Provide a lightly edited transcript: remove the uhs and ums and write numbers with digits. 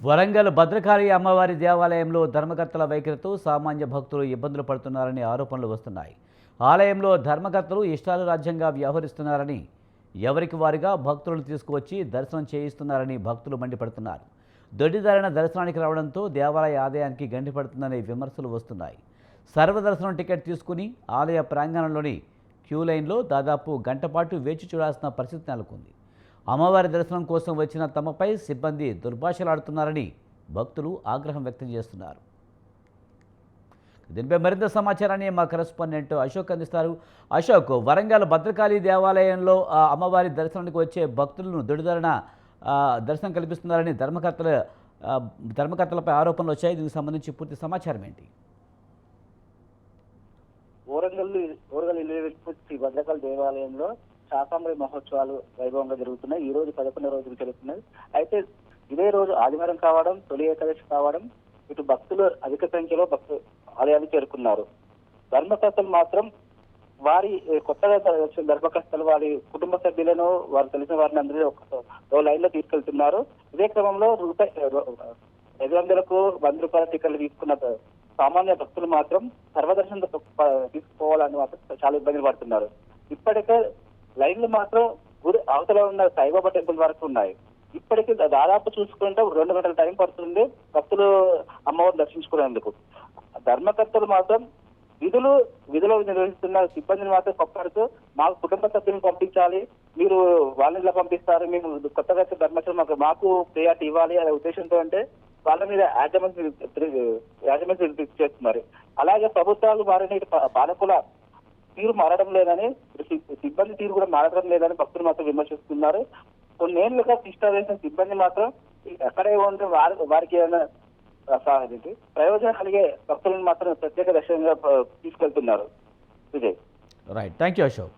వరంగల్ భద్రకాళి అమ్మవారి దేవాలయంలో ధర్మకర్తల వైఖరితో సామాన్య భక్తులు ఇబ్బందులు పడుతున్నారని ఆరోపణలు వస్తున్నాయి. ఆలయంలో ధర్మకర్తలు ఇష్టాలు రాజ్యంగా వ్యవహరిస్తున్నారని, ఎవరికి వారిగా భక్తులను తీసుకువచ్చి దర్శనం చేయిస్తున్నారని భక్తులు మండిపడుతున్నారు. దొడ్డిదారిన దర్శనానికి రావడంతో దేవాలయ ఆదాయానికి గండిపడుతుందనే విమర్శలు వస్తున్నాయి. సర్వదర్శనం టికెట్ తీసుకుని ఆలయ ప్రాంగణంలోని క్యూ లైన్లో దాదాపు గంట పాటు వేచి చూడాల్సిన పరిస్థితి నెలకొంది. అమ్మవారి దర్శనం కోసం వచ్చిన తమపై సిబ్బంది దుర్భాషలాడుతున్నారని భక్తులు ఆగ్రహం వ్యక్తం చేస్తున్నారు. దీనిపై మరింత సమాచారాన్ని మా కరెస్పాండెంట్ అశోక్ అందిస్తారు. అశోక్, వరంగల్ భద్రకాళి దేవాలయంలో అమ్మవారి దర్శనానికి వచ్చే భక్తులను దొడిదారిన దర్శనం కల్పిస్తున్నారని ధర్మకర్తలపై ఆరోపణలు వచ్చాయి. దీనికి సంబంధించి పూర్తి సమాచారం ఏంటి? ఓరగల్ శ్రీ భద్రకాళి దేవాలయంలో శాకంబరి మహోత్సవాలు వైభవంగా జరుగుతున్నాయి. ఈ రోజు 11వ రోజులు జరుగుతున్నాయి. అయితే ఇదే రోజు ఆదివారం కావడం, తొలి ఏకాదశి కావడం, ఇటు భక్తులు అధిక సంఖ్యలో ఆలయాన్ని చేరుకున్నారు. ధర్మకర్తలు మాత్రం వారి కొత్తగా వచ్చిన ధర్మకర్తలు వారి కుటుంబ సభ్యులను, వారు తెలిసిన వారిని అందరూ ఒక లైన్ లో తీసుకెళ్తున్నారు. ఇదే క్రమంలో ₹500కు ₹100 టికెట్లు తీసుకున్న సామాన్య భక్తులు మాత్రం సర్వదర్శనం తీసుకోవాలని మాత్రం చాలా ఇబ్బందులు పడుతున్నారు. ఇప్పటికే లైన్లు మాత్రం గుడి అవతల ఉన్న సాయిబాబా టెంపుల్ వరకు ఉన్నాయి. ఇప్పటికీ దాదాపు చూసుకుంటే 2 గంటల టైం పడుతుంది భక్తులు అమ్మవారిని దర్శించుకునేందుకు. ధర్మకర్తలు మాత్రం విధులు నిర్వహిస్తున్న సిబ్బందిని మాత్రం పక్కడుతూ మాకు కుటుంబ సభ్యులను పంపించాలి, మీరు వాళ్ళని ఇలా పంపిస్తారు, మేము కొత్తగా ధర్మచరం మాకు ప్రియారిటీ ఇవ్వాలి అనే ఉద్దేశంతో అంటే వాళ్ళ మీద యాజమాన్యం చేస్తున్నారు. అలాగే ప్రభుత్వాలు మారిన పాలకుల తీరు మారడం లేదని, సిబ్బంది తీరు కూడా మారడం లేదని భక్తులు మాత్రం విమర్శిస్తున్నారు. కొన్నేళ్లుగా శిక్షణ వేసిన సిబ్బంది మాత్రం ఎక్కడే ఉంటే వారికి ఏమైనా ప్రయోజనం కలిగే భక్తులను మాత్రం ప్రత్యేక దర్శనంగా తీసుకెళ్తున్నారు. Vijay. Right, thank you Ashok.